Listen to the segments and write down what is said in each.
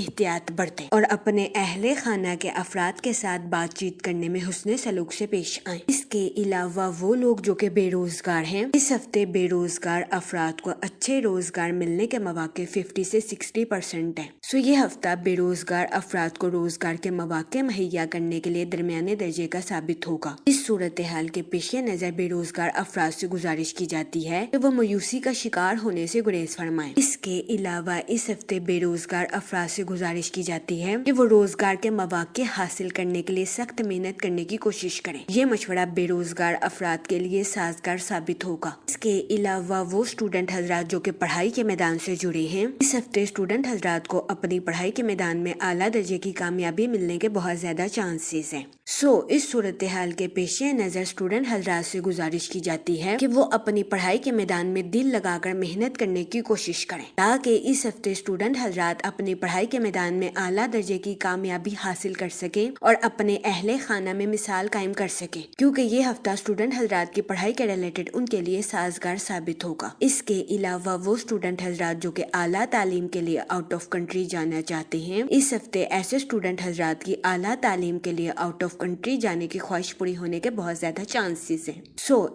احتیاط برتیں اور اپنے اہل خانہ کے افراد کے ساتھ بات چیت کرنے میں حسن سلوک سے پیش آئیں۔ اس کے علاوہ وہ لوگ جو کہ بے روزگار ہیں، اس ہفتے بے روزگار افراد کو اچھے روزگار ملنے کے مواقع 50 سے 60% ہیں۔ یہ ہفتہ بے روزگار افراد کو روزگار کے مواقع مہیا کرنے کے لیے درمیانے درجے کا ثابت ہوگا۔ اس صورتحال کے پیش نظر بے روزگار افراد سے گزارش کی جاتی ہے کہ وہ مایوسی کا شکار ہونے سے گریز فرمائیں۔ اس کے علاوہ اس ہفتے بے روزگار افراد سے گزارش کی جاتی ہے کہ وہ روزگار کے مواقع حاصل کرنے کے لیے سخت محنت کرنے کی کوشش کریں۔ یہ مشورہ بے روزگار افراد کے لیے سازگار ثابت ہوگا۔ اس کے علاوہ وہ اسٹوڈنٹ حضرات جو کہ پڑھائی کے میدان سے جڑے ہیں، اس ہفتے اسٹوڈنٹ حضرات کو اپنی پڑھائی کے میدان میں اعلیٰ درجے کی کامیابی ملنے کے بہت زیادہ چانسز ہیں۔ اس صورتحال کے پیش نظر اسٹوڈنٹ حضرات سے گزارش کی جاتی ہے کہ وہ اپنی پڑھائی کے میدان میں دل لگا کر محنت کرنے کی کوشش کریں تاکہ اس ہفتے اسٹوڈنٹ حضرات اپنی پڑھائی کے میدان میں اعلیٰ درجے کی کامیابی حاصل کر سکیں اور اپنے اہل خانہ میں مثال قائم کر سکیں، کیونکہ یہ ہفتہ اسٹوڈنٹ حضرات کی پڑھائی کے ریلیٹڈ ان کے لیے سازگار ثابت ہوگا۔ اس کے علاوہ وہ اسٹوڈنٹ حضرات جو کہ اعلیٰ تعلیم کے لیے آؤٹ آف کنٹری جانا چاہتے ہیں، اس ہفتے ایسے اسٹوڈنٹ حضرات کی اعلیٰ تعلیم کے لیے آؤٹ آف کنٹری جانے کی خواہش پوری ہونے کے بہت زیادہ چانسز ہیں۔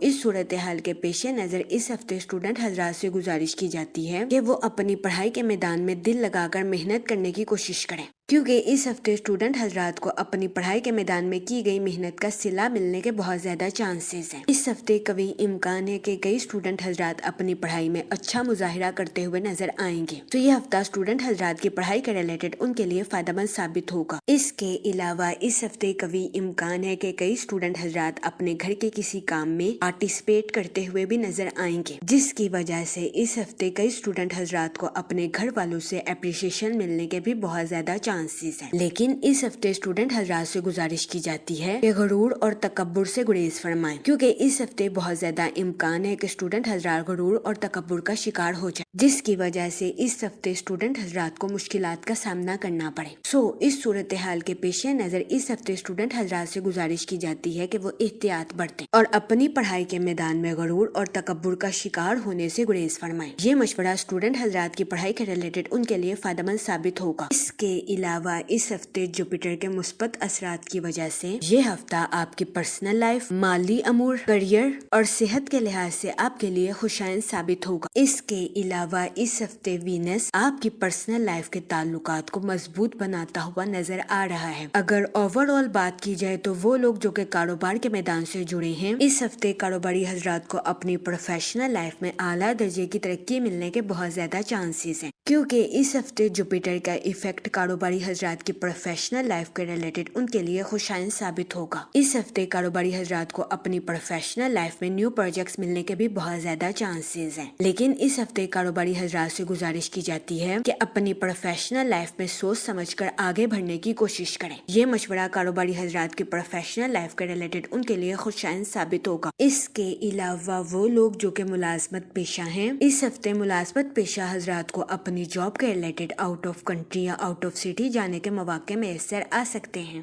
اس صورتحال کے پیش نظر اس ہفتے اسٹوڈنٹ حضرات سے گزارش کی جاتی ہے کہ وہ اپنی پڑھائی کے میدان میں دل لگا کر محنت کرنے کی کوشش کریں، کیونکہ اس ہفتے اسٹوڈنٹ حضرات کو اپنی پڑھائی کے میدان میں کی گئی محنت کا صلہ ملنے کے بہت زیادہ چانسز ہیں۔ اس ہفتے قوی امکان ہے کہ کئی اسٹوڈنٹ حضرات اپنی پڑھائی میں اچھا مظاہرہ کرتے ہوئے نظر آئیں گے، یہ ہفتہ اسٹوڈنٹ حضرات کی پڑھائی کے ریلیٹڈ ان کے لیے فائدہ مند ثابت ہوگا۔ اس کے علاوہ اس ہفتے قوی امکان ہے کہ کئی اسٹوڈنٹ حضرات اپنے گھر کے کسی کام میں پارٹیسپیٹ کرتے ہوئے بھی نظر آئیں گے، جس کی وجہ سے اس ہفتے کئی اسٹوڈنٹ حضرات کو اپنے گھر والوں سے اپریشیشن ملنے کے بھی بہت زیادہ چانسز ہیں۔ لیکن اس ہفتے اسٹوڈنٹ حضرات سے گزارش کی جاتی ہے کہ غرور اور تکبر سے گریز فرمائیں، کیونکہ اس ہفتے بہت زیادہ امکان ہے کہ اسٹوڈنٹ حضرات غرور اور تکبر کا شکار ہو جائے، جس کی وجہ سے اس ہفتے اسٹوڈنٹ حضرات کو مشکلات کا سامنا کرنا پڑے۔ اس صورتحال کے پیش نظر اس ہفتے اسٹوڈنٹ حضرات سے گزارش کی جاتی ہے کہ وہ احتیاط برتیں اور اپنی پڑھائی کے میدان میں غرور اور تکبر کا شکار ہونے سے گریز فرمائیں۔ یہ مشورہ اسٹوڈنٹ حضرات کی پڑھائی کے ریلیٹڈ ان کے لیے فائدہ مند ثابت ہوگا۔ اس کے علاوہ اس ہفتے جوپیٹر کے مثبت اثرات کی وجہ سے یہ ہفتہ آپ کی پرسنل لائف، مالی امور، کریئر اور صحت کے لحاظ سے آپ کے لیے خوشائند ثابت ہوگا۔ اس کے علاوہ اس ہفتے وینس آپ کی پرسنل لائف کے تعلقات کو مضبوط بناتا ہوا نظر آ رہا ہے۔ اگر اوور آل بات کی جائے تو وہ لوگ جو کہ کاروبار کے میدان سے جڑے ہیں، اس ہفتے کاروباری حضرات کو اپنی پروفیشنل لائف میں اعلیٰ درجے کی ترقی ملنے کے بہت زیادہ چانسز ہیں، کیونکہ اس ہفتے جوپیٹر کا ایفیکٹ کاروباری حضرات کی پروفیشنل لائف کے ریلیٹڈ ان کے لیے خوشائند ثابت ہوگا۔ اس ہفتے کاروباری حضرات کو اپنی پروفیشنل لائف میں نیو پروجیکٹس ملنے کے بھی بہت زیادہ چانسز ہیں، لیکن اس ہفتے کاروباری حضرات سے گزارش کی جاتی ہے کہ اپنی پروفیشنل لائف میں سوچ سمجھ کر آگے بڑھنے کی کوشش کریں۔ یہ مشورہ کاروباری حضرات کی پروفیشنل لائف کے ریلیٹڈ ان کے لیے خوشائند ثابت ہوگا۔ اس کے علاوہ وہ لوگ جو کہ ملازمت پیشہ ہیں، اس ہفتے ملازمت پیشہ حضرات کو اپنی جاب کے ریلیٹڈ آؤٹ آف کنٹری یا آؤٹ آف سٹی جانے کے مواقع میسر آ سکتے ہیں۔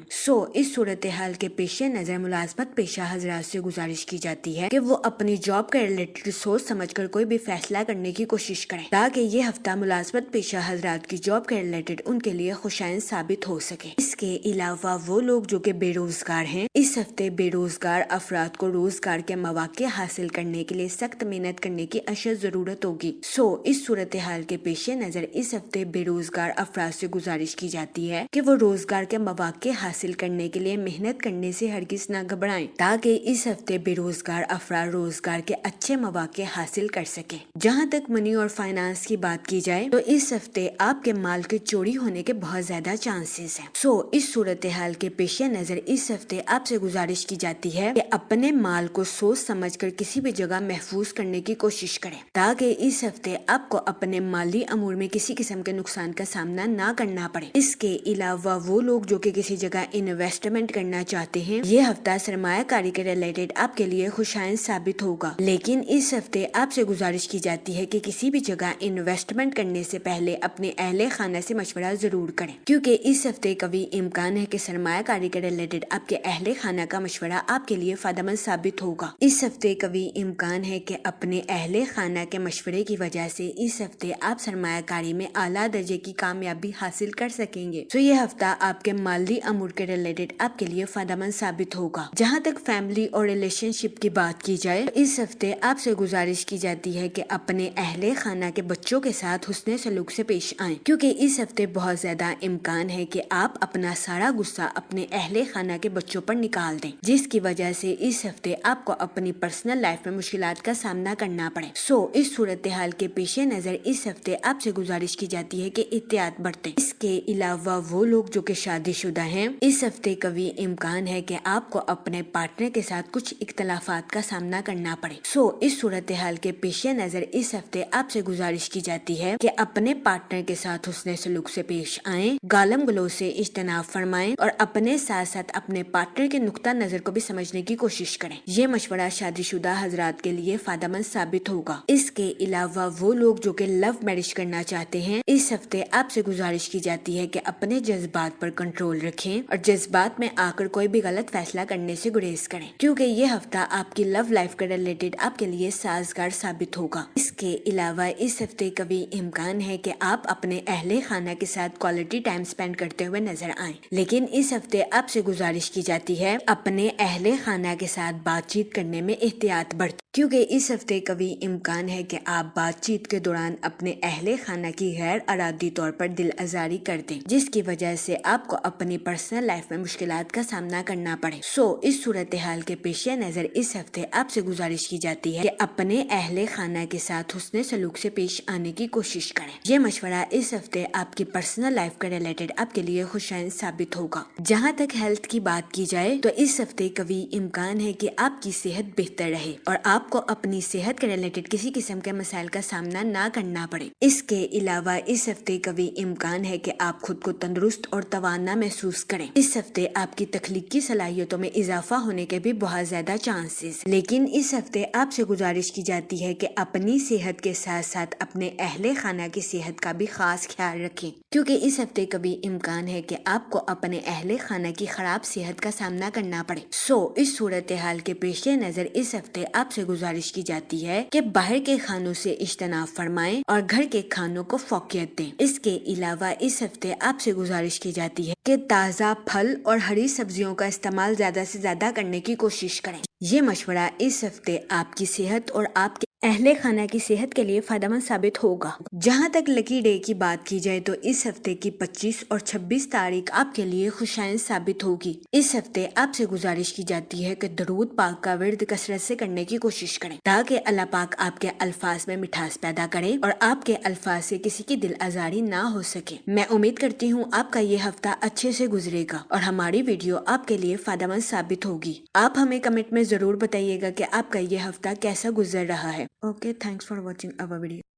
اس صورتحال کے پیش نظر ملازمت پیشہ حضرات سے گزارش کی جاتی ہے کہ وہ اپنی جاب کے ریلیٹڈ سوچ سمجھ کر کوئی بھی فیصلہ کرنے کی کوشش کریں تاکہ یہ ہفتہ ملازمت پیشہ حضرات کی جاب کے ریلیٹڈ ان کے لیے خوشائند ثابت ہو سکے۔ اس کے علاوہ وہ لوگ جو کہ بے روزگار ہیں، اس ہفتے بے روزگار افراد کو روزگار کے مواقع حاصل کرنے کے لیے سخت محنت کرنے کی اشد ضرورت ہوگی۔ اس صورتحال کے پیش نظر اس ہفتے بے روزگار افراد سے گزارش کی جاتی ہے کہ وہ روزگار کے مواقع حاصل کرنے کے لیے محنت کرنے سے ہرگز نہ گھبرائیں تاکہ اس ہفتے بے روزگار افراد روزگار کے اچھے مواقع حاصل کر سکیں۔ جہاں تک منی اور فائنانس کی بات کی جائے تو اس ہفتے آپ کے مال کے چوری ہونے کے بہت زیادہ چانسز ہیں۔ اس صورتحال کے پیش نظر اس ہفتے آپ سے گزارش کی جاتی ہے کہ اپنے مال کو سوچ سمجھ کر کسی بھی جگہ محفوظ کرنے کی کوشش کریں تاکہ اس ہفتے آپ کو اپنے مالی امور میں کسی قسم کے نقصان کا سامنا نہ کرنا پڑے۔ اس کے علاوہ وہ لوگ جو کہ کسی جگہ انویسٹمنٹ کرنا چاہتے ہیں، یہ ہفتہ سرمایہ کاری کے ریلیٹڈ آپ کے لیے خوشائند ثابت ہوگا، لیکن اس ہفتے آپ سے گزارش کی جاتی ہے کہ کسی بھی جگہ انویسٹمنٹ کرنے سے پہلے اپنے اہل خانہ سے مشورہ ضرور کریں، کیونکہ اس ہفتے قوی امکان ہے کہ سرمایہ کاری کے ریلیٹڈ آپ کے اہل خانہ کا مشورہ آپ کے لیے فائدہ مند ثابت ہوگا۔ اس ہفتے قوی امکان ہے کہ اپنے اہل خانہ کے مشورے کی وجہ سے اس ہفتے آپ سرمایہ کاری میں اعلیٰ درجے کی کامیابی حاصل کر سکیں گے۔ تو یہ ہفتہ آپ کے مالی امور کے ریلیٹڈ آپ کے لیے فائدہ مند ثابت ہوگا۔ جہاں تک فیملی اور ریلیشن شپ کی بات کی جائے، اس ہفتے آپ سے گزارش کی جاتی ہے کہ اپنے اہل خانہ کے بچوں کے ساتھ حسن سلوک سے پیش آئیں، کیونکہ اس ہفتے بہت زیادہ امکان ہے کہ آپ اپنا سارا غصہ اپنے اہل خانہ کے بچوں پر نکال دیں، جس کی وجہ سے اس ہفتے آپ کو اپنی پرسنل لائف میں مشکلات کا سامنا کرنا پڑے۔ اس صورتحال کے پیش نظر اس ہفتے آپ سے گزارش کی جاتی ہے کہ احتیاط برتیں۔ اس کے علاوہ وہ لوگ جو کہ شادی شدہ ہیں، اس ہفتے قوی امکان ہے کہ آپ کو اپنے پارٹنر کے ساتھ کچھ اختلافات کا سامنا کرنا پڑے۔ اس صورتحال کے پیش نظر اس ہفتے آپ سے گزارش کی جاتی ہے کہ اپنے پارٹنر کے ساتھ حسن سلوک سے پیش آئیں، گالم گلوچ سے اجتناب فرمائیں اور اپنے ساتھ ساتھ اپنے پارٹنر کے نقطہ نظر کو بھی سمجھنے کی کوشش کریں۔ یہ مشورہ شادی شدہ حضرات کے لیے فائدہ مند ثابت ہوگا۔ اس کے علاوہ وہ لوگ جو کہ لو میرج کرنا چاہتے ہیں، اس ہفتے آپ سے گزارش کی جاتی ہے کہ اپنے جذبات پر کنٹرول رکھیں اور جذبات میں آ کر کوئی بھی غلط فیصلہ کرنے سے گریز کریں، کیونکہ یہ ہفتہ آپ کی لو لائف کے ریلیٹڈ آپ کے لیے سازگار ثابت ہوگا۔ اس کے علاوہ اس ہفتے قوی امکان ہے کہ آپ اپنے اہل خانہ کے ساتھ کوالٹی ٹائم سپینڈ کرتے ہوئے نظر آئیں، لیکن اس ہفتے آپ سے گزارش کی جاتی ہے اپنے اہل خانہ کے ساتھ بات چیت کرنے میں احتیاط برتیں، کیونکہ اس ہفتے قوی امکان ہے کہ آپ بات چیت کے دوران اپنے اہل خانہ کی غیر ارادی طور پر دل آزاری کر دیں، جس کی وجہ سے آپ کو اپنی پرسنل لائف میں مشکلات کا سامنا کرنا پڑے۔ اس صورتحال کے پیش نظر اس ہفتے آپ سے گزارش کی جاتی ہے کہ اپنے اہل خانہ کے ساتھ حسن سلوک سے پیش آنے کی کوشش کریں۔ یہ مشورہ اس ہفتے آپ کی پرسنل لائف کے ریلیٹڈ آپ کے لیے خوشائند ثابت ہوگا۔ جہاں تک ہیلتھ کی بات کی جائے تو اس ہفتے قوی امکان ہے کہ آپ کی صحت بہتر رہے اور آپ کو اپنی صحت کے ریلیٹڈ کسی قسم کے مسائل کا سامنا نہ کرنا پڑے۔ اس کے علاوہ اس ہفتے قوی امکان ہے کہ آپ خود کو تندرست اور توانا محسوس کریں۔ اس ہفتے آپ کی تخلیقی صلاحیتوں میں اضافہ ہونے کے بھی بہت زیادہ چانسز، لیکن اس ہفتے آپ سے گزارش کی جاتی ہے کہ اپنی صحت کے ساتھ ساتھ اپنے اہل خانہ کی صحت کا بھی خاص خیال رکھیں، کیونکہ اس ہفتے کبھی امکان ہے کہ آپ کو اپنے اہل خانہ کی خراب صحت کا سامنا کرنا پڑے۔ اس صورتحال کے پیش نظر اس ہفتے آپ سے گزارش کی جاتی ہے کہ باہر کے کھانوں سے اجتناب فرمائیں اور گھر کے کھانوں کو فوقیت دیں۔ اس کے علاوہ اس ہفتے آپ سے گزارش کی جاتی ہے کہ تازہ پھل اور ہری سبزیوں کا استعمال زیادہ سے زیادہ کرنے کی کوشش کریں۔ یہ مشورہ اس ہفتے آپ کی صحت اور آپ کے اہل خانہ کی صحت کے لیے فائدہ مند ثابت ہوگا۔ جہاں تک لکی ڈے کی بات کی جائے تو اس ہفتے کی 25 اور 26 تاریخ آپ کے لیے خوشائند ثابت ہوگی۔ اس ہفتے آپ سے گزارش کی جاتی ہے کہ درود پاک کا ورد کثرت سے کرنے کی کوشش کریں تاکہ اللہ پاک آپ کے الفاظ میں مٹھاس پیدا کرے اور آپ کے الفاظ سے کسی کی دل آزاری نہ ہو سکے۔ میں امید کرتی ہوں آپ کا یہ ہفتہ اچھے سے گزرے گا اور ہماری ویڈیو آپ کے لیے فائدہ مند ثابت ہوگی۔ آپ ہمیں کمنٹ میں ضرور بتائیے گا کہ آپ کا یہ ہفتہ کیسا گزر رہا ہے۔ Okay, thanks for watching our video.